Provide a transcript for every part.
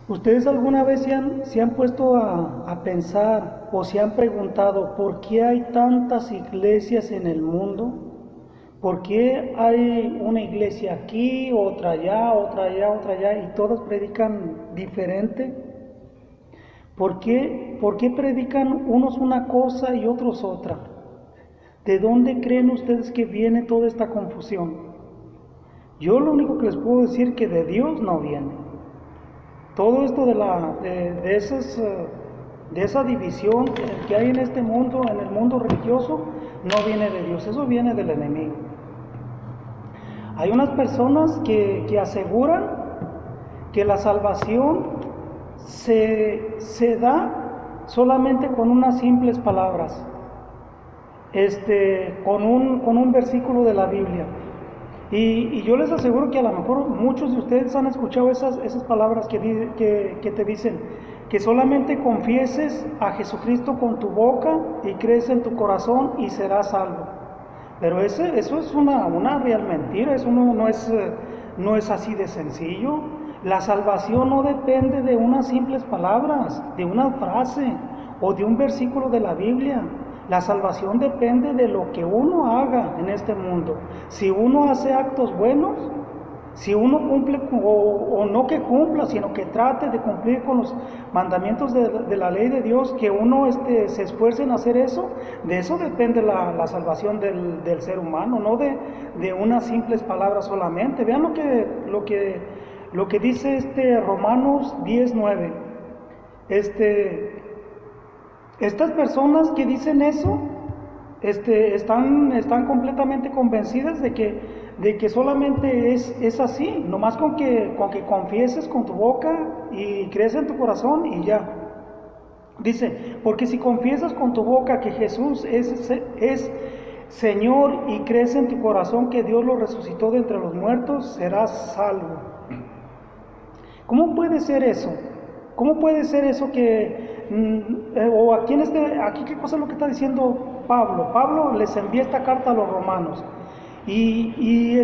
¿Ustedes alguna vez se han puesto a pensar o se han preguntado por qué hay tantas iglesias en el mundo? ¿Por qué hay una iglesia aquí, otra allá, otra allá, otra allá y todas predican diferente? Por qué predican unos una cosa y otros otra? ¿De dónde creen ustedes que viene toda esta confusión? Yo lo único que les puedo decir que de Dios no viene. Todo esto de esa división que hay en este mundo, en el mundo religioso, no viene de Dios, eso viene del enemigo. Hay unas personas que aseguran que la salvación se da solamente con unas simples palabras, con un versículo de la Biblia. Y yo les aseguro que a lo mejor muchos de ustedes han escuchado esas palabras que te dicen que solamente confieses a Jesucristo con tu boca y crees en tu corazón y serás salvo. Pero eso es una real mentira, eso no es así de sencillo. La salvación no depende de unas simples palabras, de una frase o de un versículo de la Biblia. La salvación depende de lo que uno haga en este mundo. Si uno hace actos buenos, si uno cumple o no que cumpla, sino que trate de cumplir con los mandamientos de la ley de Dios, que uno se esfuerce en hacer eso, de eso depende la salvación del ser humano, no de unas simples palabras solamente. Vean lo que dice Romanos 10:9. Estas personas que dicen eso están completamente convencidas de que solamente es así, nomás con que confieses con tu boca y crees en tu corazón y ya. Dice, porque si confiesas con tu boca que Jesús es Señor y crees en tu corazón que Dios lo resucitó de entre los muertos, serás salvo. ¿Cómo puede ser eso? ¿Cómo puede ser eso o aquí qué cosa es lo que está diciendo Pablo? Pablo les envía esta carta a los romanos y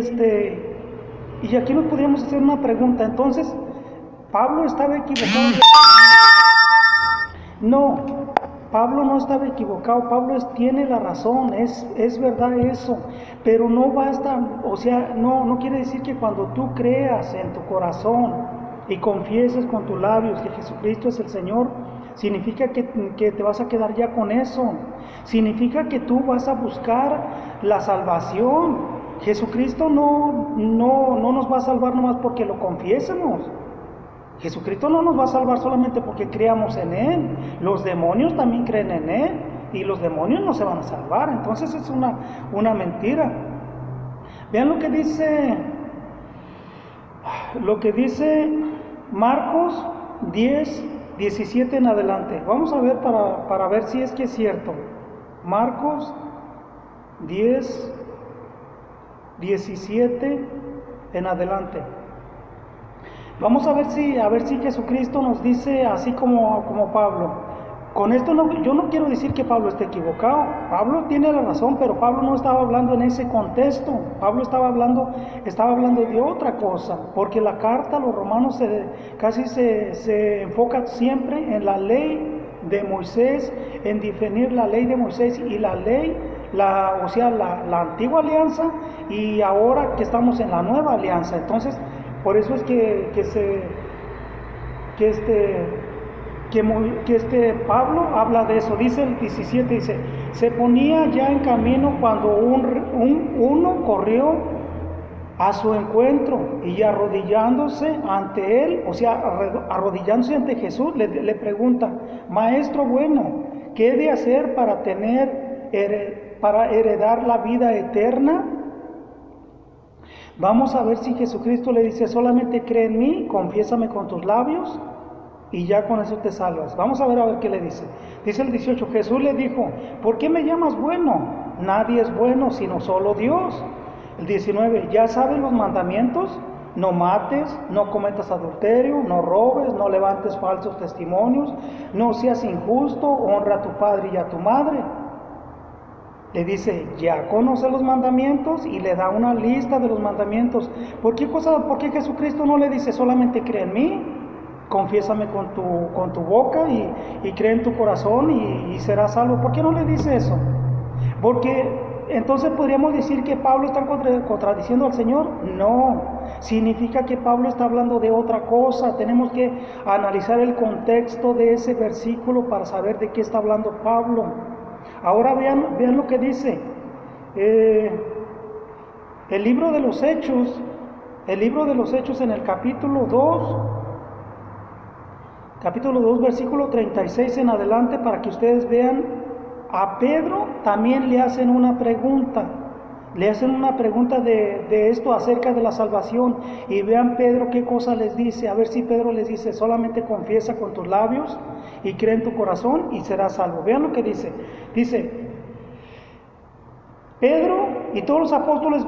aquí nos podríamos hacer una pregunta. Entonces, ¿Pablo estaba equivocado? No, Pablo no estaba equivocado, Pablo tiene la razón, es verdad eso, pero no basta, o sea, no quiere decir que cuando tú creas en tu corazón y confieses con tus labios que Jesucristo es el Señor, significa que te vas a quedar ya con eso, significa que tú vas a buscar la salvación. Jesucristo no nos va a salvar nomás porque lo confiésemos. Jesucristo no nos va a salvar solamente porque creamos en Él. Los demonios también creen en Él y los demonios no se van a salvar. Entonces es una mentira. Vean lo que dice Marcos 10:17 en adelante. Vamos a ver para ver si es que es cierto. Marcos 10:17 en adelante. Vamos a ver si Jesucristo nos dice así como Pablo. Con esto yo no quiero decir que Pablo esté equivocado. Pablo tiene la razón, pero Pablo no estaba hablando en ese contexto. Pablo estaba hablando de otra cosa, porque la carta a los romanos casi se enfoca siempre en la ley de Moisés, en definir la ley de Moisés y la ley, la antigua alianza, y ahora que estamos en la nueva alianza. Entonces, por eso es que Pablo habla de eso. Dice el 17, dice, se ponía ya en camino cuando uno corrió a su encuentro y arrodillándose ante él, o sea, arrodillándose ante Jesús, le pregunta, Maestro bueno, ¿qué he de hacer para heredar la vida eterna? Vamos a ver si Jesucristo le dice, solamente cree en mí, confiésame con tus labios y ya con eso te salvas. Vamos a ver qué le dice. Dice el 18, Jesús le dijo, ¿por qué me llamas bueno? Nadie es bueno sino solo Dios. El 19, ¿ya sabes los mandamientos? No mates, no cometas adulterio, no robes, no levantes falsos testimonios, no seas injusto, honra a tu padre y a tu madre. Le dice, ya conoce los mandamientos y le da una lista de los mandamientos. ¿Por qué Jesucristo no le dice solamente cree en mí? confiésame con tu boca y cree en tu corazón y serás salvo. ¿Por qué no le dice eso? Porque entonces podríamos decir que Pablo está contradiciendo al Señor. No, significa que Pablo está hablando de otra cosa. Tenemos que analizar el contexto de ese versículo para saber de qué está hablando Pablo. Ahora vean lo que dice el libro de los Hechos en el capítulo 2, versículo 36 en adelante, para que ustedes vean. A Pedro también le hacen una pregunta. Le hacen una pregunta de esto acerca de la salvación. Y vean Pedro qué cosa les dice. A ver si Pedro les dice: solamente confiesa con tus labios y cree en tu corazón y serás salvo. Vean lo que dice. Dice: Pedro y todos los apóstoles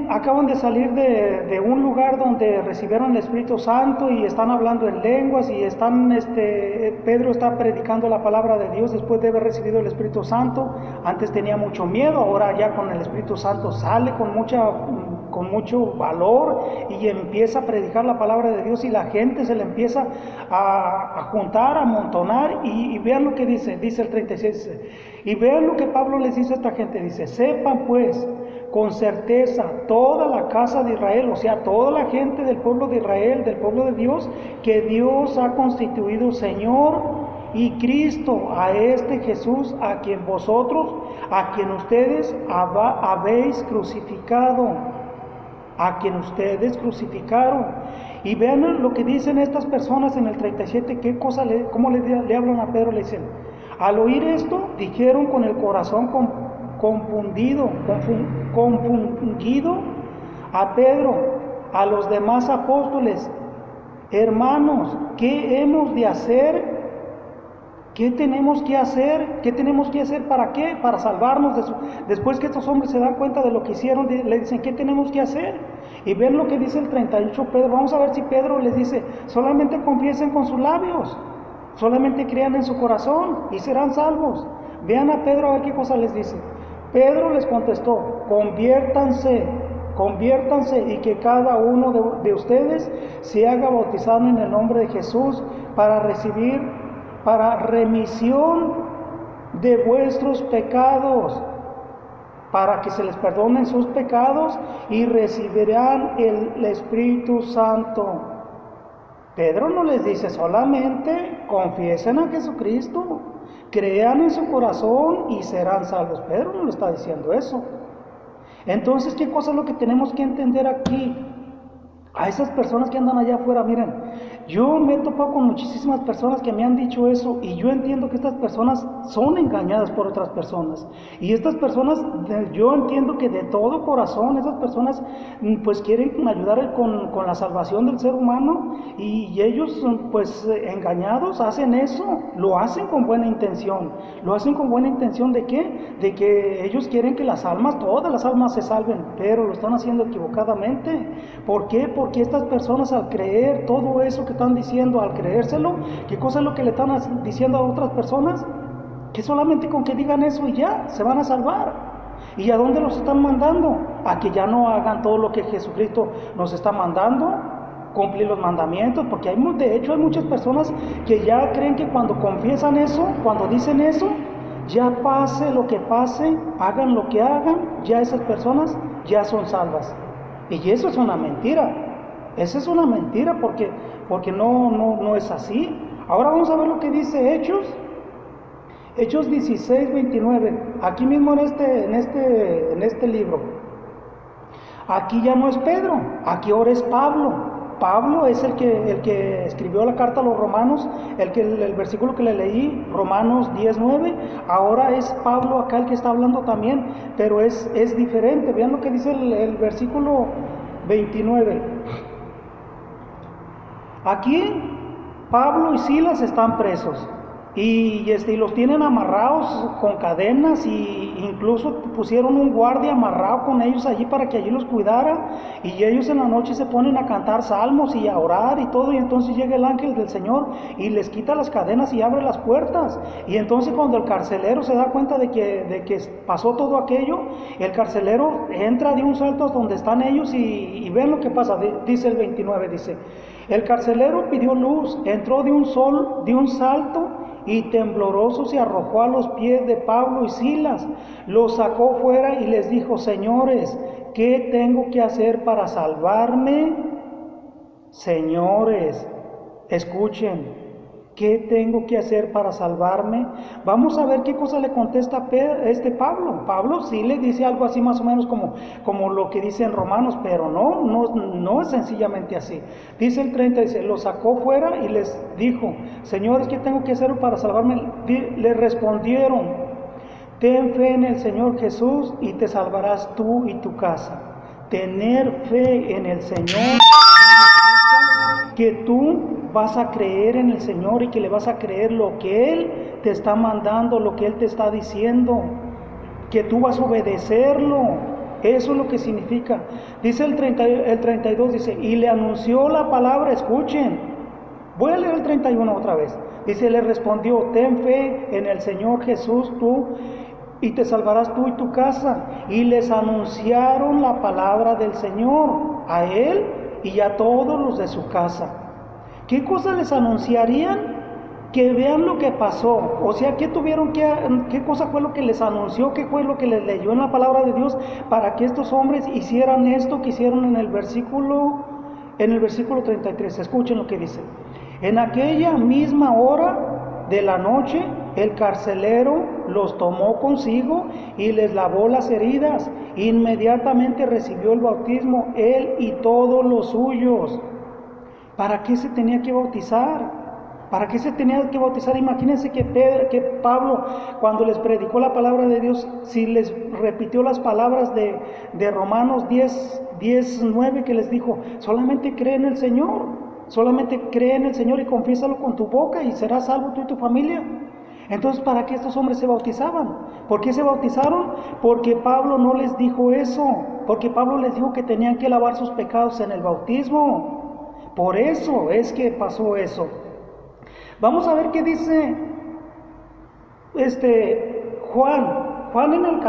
acaban de salir de un lugar donde recibieron el Espíritu Santo y están hablando en lenguas y Pedro está predicando la palabra de Dios después de haber recibido el Espíritu Santo. Antes tenía mucho miedo, ahora ya con el Espíritu Santo sale con mucho valor y empieza a predicar la palabra de Dios y la gente se le empieza a juntar, a amontonar y vean lo que dice el 36. Y vean lo que Pablo les dice a esta gente. Dice: sepan pues con certeza toda la casa de Israel, o sea, toda la gente del pueblo de Israel, del pueblo de Dios, que Dios ha constituido Señor y Cristo a este Jesús, a quien ustedes habéis crucificado, a quien ustedes crucificaron. Y vean lo que dicen estas personas en el 37, cómo le hablan a Pedro. Le dicen: al oír esto, dijeron con el corazón confundido a Pedro, a los demás apóstoles: hermanos, ¿qué hemos de hacer? ¿Qué tenemos que hacer? ¿Qué tenemos que hacer? ¿Para qué? Para salvarnos. Después que estos hombres se dan cuenta de lo que hicieron, le dicen: ¿qué tenemos que hacer? Y ven lo que dice el 38 Pedro. Vamos a ver si Pedro les dice: solamente confiesen con sus labios, solamente crean en su corazón y serán salvos. Vean a Pedro a ver qué cosa les dice. Pedro les contestó: conviértanse y que cada uno de ustedes se haga bautizado en el nombre de Jesús para remisión de vuestros pecados, para que se les perdonen sus pecados y recibirán el Espíritu Santo. Pedro no les dice solamente confiesen a Jesucristo, crean en su corazón y serán salvos. Pedro no le está diciendo eso. Entonces, ¿qué cosa es lo que tenemos que entender aquí? A esas personas que andan allá afuera, miren, yo me he topado con muchísimas personas que me han dicho eso y yo entiendo que estas personas son engañadas por otras personas. Y estas personas, yo entiendo que de todo corazón, esas personas pues quieren ayudar con la salvación del ser humano y ellos pues engañados hacen eso, lo hacen con buena intención. ¿Lo hacen con buena intención de qué? De que ellos quieren que todas las almas se salven, pero lo están haciendo equivocadamente. ¿Por qué? Porque estas personas, al creer todo eso que están diciendo, al creérselo, ¿qué cosa es lo que le están diciendo a otras personas? Que solamente con que digan eso y ya, se van a salvar. ¿Y a dónde los están mandando? A que ya no hagan todo lo que Jesucristo nos está mandando, cumplir los mandamientos, porque de hecho hay muchas personas que ya creen que cuando confiesan eso, cuando dicen eso, ya pase lo que pase, hagan lo que hagan, ya esas personas ya son salvas. Y eso es una mentira. Esa es una mentira porque no es así. Ahora vamos a ver lo que dice Hechos 16, 29. Aquí mismo en este libro. Aquí ya no es Pedro, aquí ahora es Pablo. Pablo es el que escribió la carta a los romanos, el versículo que le leí, Romanos 10:9. Ahora es Pablo acá el que está hablando también, pero es diferente. Vean lo que dice el versículo 29. Aquí Pablo y Silas están presos. y los tienen amarrados con cadenas, y incluso pusieron un guardia amarrado con ellos allí para que allí los cuidara, y ellos en la noche se ponen a cantar salmos y a orar y todo, y entonces llega el ángel del Señor y les quita las cadenas y abre las puertas. Y entonces cuando el carcelero se da cuenta de que pasó todo aquello, el carcelero entra de un salto hasta donde están ellos, y ven lo que pasa. Dice el 29, dice: el carcelero pidió luz, entró de un salto, y tembloroso se arrojó a los pies de Pablo y Silas, los sacó fuera y les dijo: señores, ¿qué tengo que hacer para salvarme? Señores, escuchen, ¿qué tengo que hacer para salvarme? Vamos a ver qué cosa le contesta Pablo. Pablo sí le dice algo así más o menos como lo que dice en Romanos, pero no es sencillamente así. Dice el 30, dice: lo sacó fuera y les dijo: señores, ¿qué tengo que hacer para salvarme? Le respondieron: ten fe en el Señor Jesús y te salvarás tú y tu casa. Tener fe en el Señor, que tú vas a creer en el Señor y que le vas a creer lo que Él te está mandando, lo que Él te está diciendo, que tú vas a obedecerlo. Eso es lo que significa. Dice el 32, dice: y le anunció la palabra. Escuchen, voy a leer el 31 otra vez. Dice: le respondió: ten fe en el Señor Jesús tú y te salvarás tú y tu casa. Y les anunciaron la palabra del Señor a él y a todos los de su casa. ¿Qué cosa les anunciarían? Que vean lo que pasó. O sea, ¿qué cosa fue lo que les anunció? ¿Qué fue lo que les leyó en la palabra de Dios para que estos hombres hicieran esto que hicieron en el versículo 33? Escuchen lo que dice: en aquella misma hora de la noche, el carcelero los tomó consigo y les lavó las heridas. Inmediatamente recibió el bautismo, él y todos los suyos. ¿Para qué se tenía que bautizar? ¿Para qué se tenía que bautizar? Imagínense que Pablo, cuando les predicó la palabra de Dios, si les repitió las palabras de Romanos 10:9, que les dijo: solamente cree en el Señor, solamente cree en el Señor y confiésalo con tu boca y serás salvo tú y tu familia. Entonces, ¿para qué estos hombres se bautizaban? ¿Por qué se bautizaron? Porque Pablo no les dijo eso, porque Pablo les dijo que tenían que lavar sus pecados en el bautismo. Por eso es que pasó eso. Vamos a ver qué dice Juan en el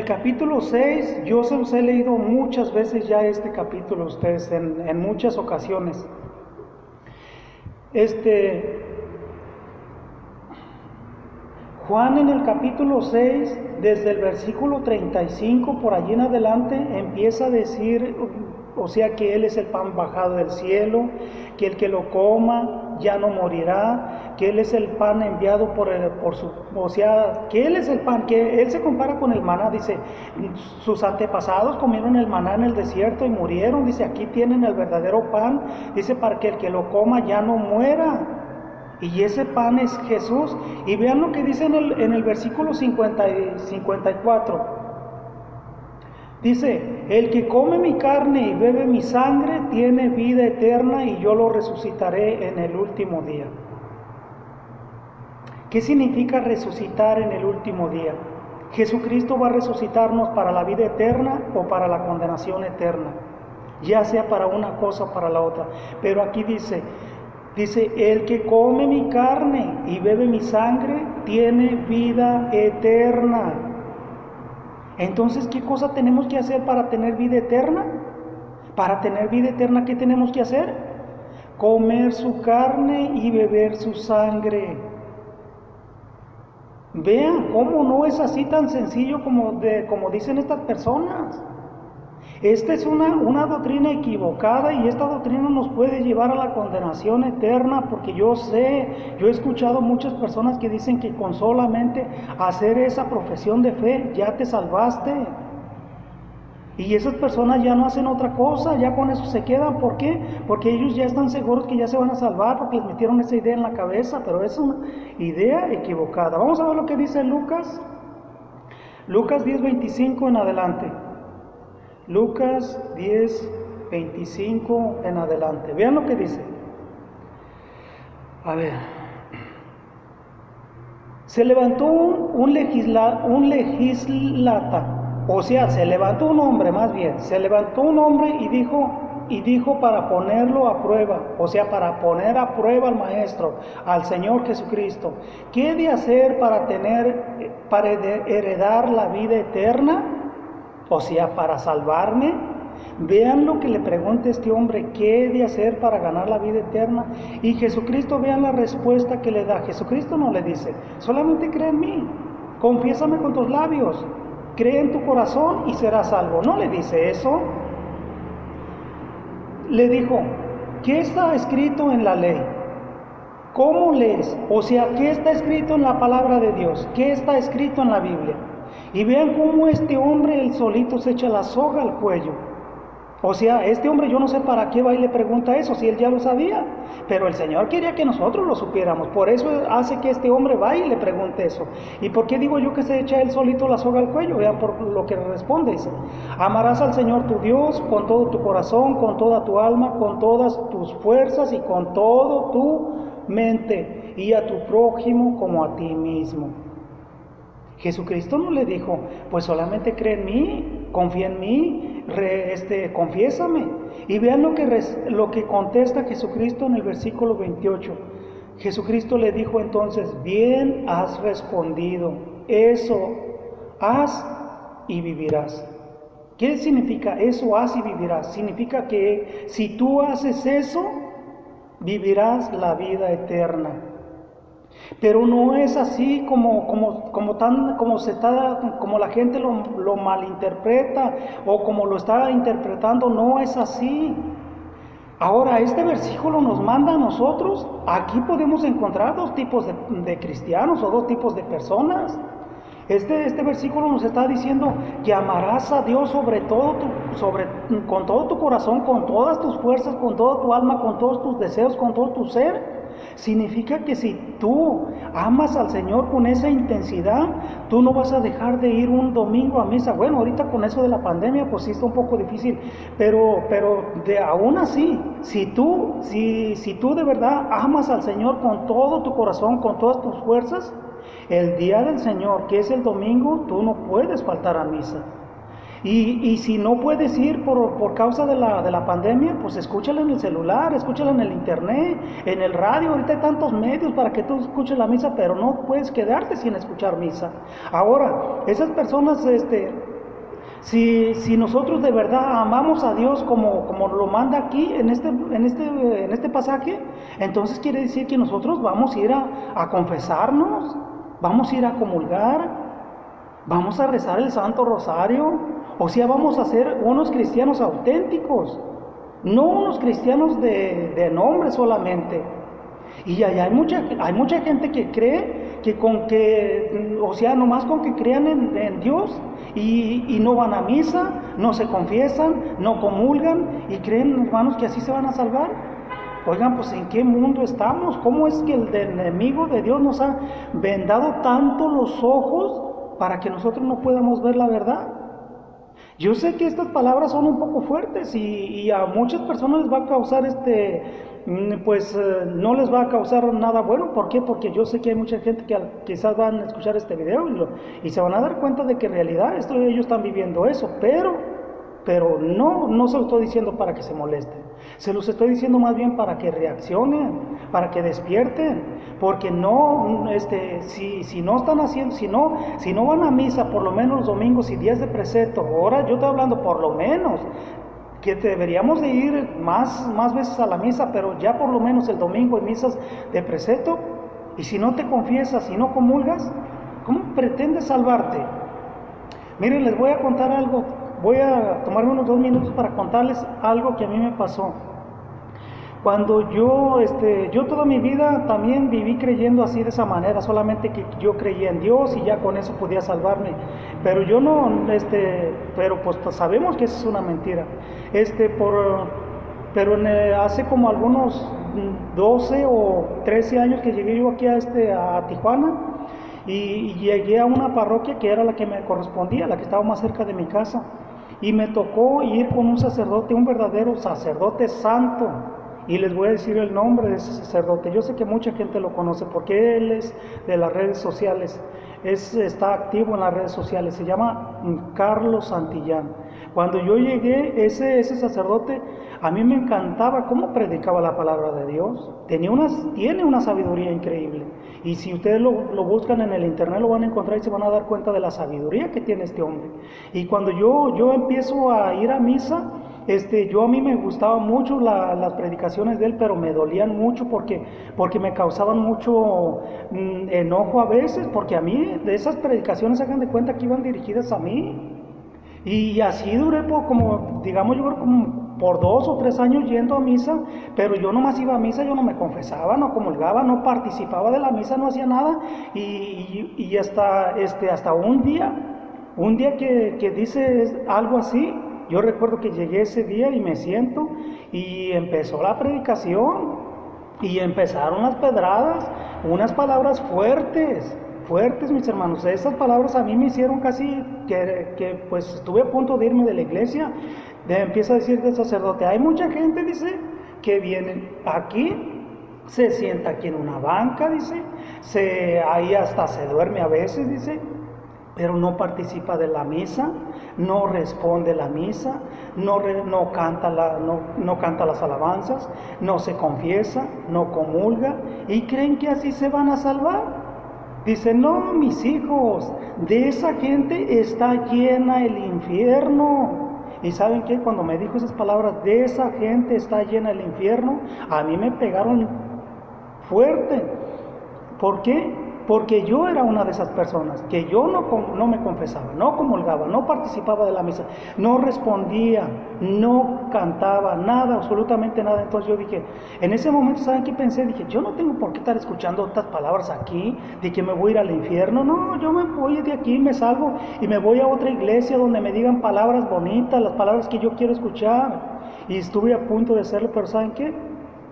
capítulo 6. Yo se los he leído muchas veces ya este capítulo a ustedes en muchas ocasiones. Juan en el capítulo 6, desde el versículo 35 por allí en adelante, empieza a decir, o sea, que Él es el pan bajado del cielo, que el que lo coma ya no morirá, que Él es el pan enviado o sea, que Él es el pan, que Él se compara con el maná. Dice: sus antepasados comieron el maná en el desierto y murieron. Dice: aquí tienen el verdadero pan, dice, para que el que lo coma ya no muera. Y ese pan es Jesús. Y vean lo que dice en el versículo 54. Dice: el que come mi carne y bebe mi sangre tiene vida eterna, y yo lo resucitaré en el último día. ¿Qué significa resucitar en el último día? Jesucristo va a resucitarnos para la vida eterna o para la condenación eterna, ya sea para una cosa o para la otra. Pero aquí dice, el que come mi carne y bebe mi sangre tiene vida eterna. Entonces, ¿qué cosa tenemos que hacer para tener vida eterna? Para tener vida eterna, ¿qué tenemos que hacer? Comer su carne y beber su sangre. Vean cómo no es así tan sencillo como dicen estas personas. Esta es una doctrina equivocada, y esta doctrina nos puede llevar a la condenación eterna, porque yo he escuchado muchas personas que dicen que con solamente hacer esa profesión de fe ya te salvaste. Y esas personas ya no hacen otra cosa, ya con eso se quedan. ¿Por qué? Porque ellos ya están seguros que ya se van a salvar, porque les metieron esa idea en la cabeza, pero es una idea equivocada. Vamos a ver lo que dice Lucas 10:25 en adelante. Lucas 10:25 en adelante. Vean lo que dice. A ver, se levantó un legislata, o sea, se levantó un hombre más bien, se levantó un hombre y dijo para ponerlo a prueba, o sea, para poner a prueba al Maestro, al Señor Jesucristo, ¿qué he de hacer para heredar la vida eterna? O sea, para salvarme. Vean lo que le pregunta este hombre, ¿qué he de hacer para ganar la vida eterna? Y Jesucristo, vean la respuesta que le da. Jesucristo no le dice, solamente cree en mí, confiésame con tus labios, cree en tu corazón y serás salvo. No le dice eso. Le dijo, ¿qué está escrito en la ley? ¿Cómo lees? O sea, ¿qué está escrito en la palabra de Dios? ¿Qué está escrito en la Biblia? Y vean cómo este hombre, él solito, se echa la soga al cuello. O sea, este hombre yo no sé para qué va y le pregunta eso, si él ya lo sabía, pero el Señor quería que nosotros lo supiéramos, por eso hace que este hombre vaya y le pregunte eso. ¿Y por qué digo yo que se echa él solito la soga al cuello? Vean por lo que responde, dice, amarás al Señor tu Dios con todo tu corazón, con toda tu alma, con todas tus fuerzas y con todo tu mente, y a tu prójimo como a ti mismo. Jesucristo no le dijo, pues solamente cree en mí, confía en mí, confiésame. Y vean lo que contesta Jesucristo en el versículo 28. Jesucristo le dijo entonces, bien has respondido, eso haz y vivirás. ¿Qué significa eso haz y vivirás? Significa que si tú haces eso, vivirás la vida eterna. Pero no es así como la gente lo malinterpreta o como lo está interpretando, no es así. Ahora, este versículo nos manda a nosotros, aquí podemos encontrar dos tipos de cristianos o dos tipos de personas. Este versículo nos está diciendo que amarás a Dios con todo tu corazón, con todas tus fuerzas, con toda tu alma, con todos tus deseos, con todo tu ser. Significa que si tú amas al Señor con esa intensidad, tú no vas a dejar de ir un domingo a misa. Bueno, ahorita con eso de la pandemia, pues sí está un poco difícil, pero aún así, si tú de verdad amas al Señor con todo tu corazón, con todas tus fuerzas, el día del Señor, que es el domingo, tú no puedes faltar a misa. Y si no puedes ir por causa de la pandemia, pues escúchala en el celular, escúchala en el internet, en el radio. Ahorita hay tantos medios para que tú escuches la misa, pero no puedes quedarte sin escuchar misa. Ahora, esas personas, si nosotros de verdad amamos a Dios como lo manda aquí en este pasaje, entonces quiere decir que nosotros vamos a ir a confesarnos, vamos a ir a comulgar, vamos a rezar el Santo Rosario. O sea, vamos a ser unos cristianos auténticos, no unos cristianos de nombre solamente. Y hay mucha gente que cree o sea, nomás con que crean en Dios y no van a misa, no se confiesan, no comulgan y creen, hermanos, que así se van a salvar. Oigan, pues ¿en qué mundo estamos? ¿Cómo es que el enemigo de Dios nos ha vendado tanto los ojos para que nosotros no podamos ver la verdad? Yo sé que estas palabras son un poco fuertes y a muchas personas les va a causar no les va a causar nada bueno. ¿Por qué? Porque yo sé que hay mucha gente que quizás van a escuchar este video y se van a dar cuenta de que en realidad ellos están viviendo eso, pero no se lo estoy diciendo para que se molesten, se los estoy diciendo más bien para que reaccionen, para que despierten, porque si no están haciendo, si no van a misa por lo menos los domingos y días de precepto, ahora yo estoy hablando por lo menos, que deberíamos de ir más veces a la misa, pero ya por lo menos el domingo en misas de precepto, y si no te confiesas, si no comulgas, ¿cómo pretendes salvarte? Miren, les voy a contar algo. Voy a tomarme unos 2 minutos para contarles algo que a mí me pasó. Cuando yo toda mi vida también viví creyendo así de esa manera, solamente que yo creía en Dios y ya con eso podía salvarme. Pero yo no, pero pues sabemos que eso es una mentira. Hace como algunos 12 o 13 años que llegué yo aquí a Tijuana y llegué a una parroquia que era la que me correspondía, la que estaba más cerca de mi casa. Y me tocó ir con un sacerdote, un verdadero sacerdote santo. y les voy a decir el nombre de ese sacerdote. Yo sé que mucha gente lo conoce porque él es de las redes sociales, está activo en las redes sociales, se llama Carlos Santillán. Cuando yo llegué, ese sacerdote, a mí me encantaba cómo predicaba la palabra de Dios. Tiene una sabiduría increíble. Y si ustedes lo buscan en el internet, lo van a encontrar y se van a dar cuenta de la sabiduría que tiene este hombre. Y cuando yo empiezo a ir a misa, a mí me gustaban mucho las predicaciones de él, pero me dolían mucho porque me causaban mucho enojo a veces, porque a mí de esas predicaciones, hagan de cuenta que iban dirigidas a mí. Y así duré digamos, yo creo como por 2 o 3 años yendo a misa, pero yo nomás iba a misa, yo no me confesaba, no comulgaba, no participaba de la misa, no hacía nada, y hasta un día que dice algo así. Yo recuerdo que llegué ese día y me siento y empezó la predicación y empezaron las pedradas, unas palabras fuertes, mis hermanos. Esas palabras a mí me hicieron casi que pues estuve a punto de irme de la iglesia. Empieza a decir el sacerdote, hay mucha gente, dice, que viene aquí, se sienta aquí en una banca, dice, ahí hasta se duerme a veces, dice, pero no participa de la misa, no responde la misa, no canta las alabanzas, no se confiesa, no comulga, y creen que así se van a salvar. Dice, no, mis hijos, de esa gente está llena el infierno. ¿Y saben qué? Cuando me dijo esas palabras, de esa gente está llena el infierno, a mí me pegaron fuerte. ¿Por qué? Porque yo era una de esas personas, que yo no me confesaba, no comulgaba, no participaba de la misa, no respondía, no cantaba, nada, absolutamente nada. Entonces yo dije, en ese momento, ¿saben qué pensé? Dije, yo no tengo por qué estar escuchando estas palabras aquí, de que me voy a ir al infierno. No, yo me voy de aquí, me salgo y me voy a otra iglesia donde me digan palabras bonitas, las palabras que yo quiero escuchar. Y estuve a punto de hacerlo, pero ¿saben qué?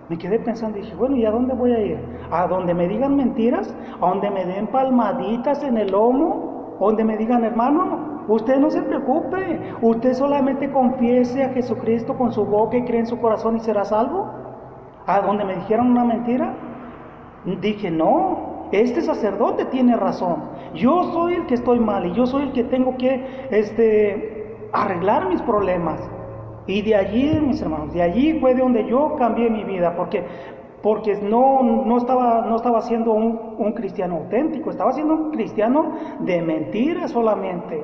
Me quedé pensando y dije, bueno, ¿y a dónde voy a ir? ¿A donde me digan mentiras? ¿A donde me den palmaditas en el lomo? ¿A donde me digan, hermano, usted no se preocupe, usted solamente confiese a Jesucristo con su boca y cree en su corazón y será salvo? ¿A donde me dijeron una mentira? Dije, no, este sacerdote tiene razón. Yo soy el que estoy mal y yo soy el que tengo que arreglar mis problemas. Y de allí, mis hermanos, de allí fue de donde yo cambié mi vida, porque no estaba siendo un cristiano auténtico, estaba siendo un cristiano de mentiras solamente.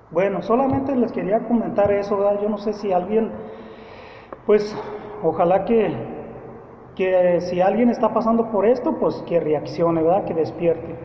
Bueno, solamente les quería comentar eso, ¿verdad? Yo no sé si alguien, pues, ojalá que si alguien está pasando por esto, pues que reaccione, ¿verdad? Que despierte.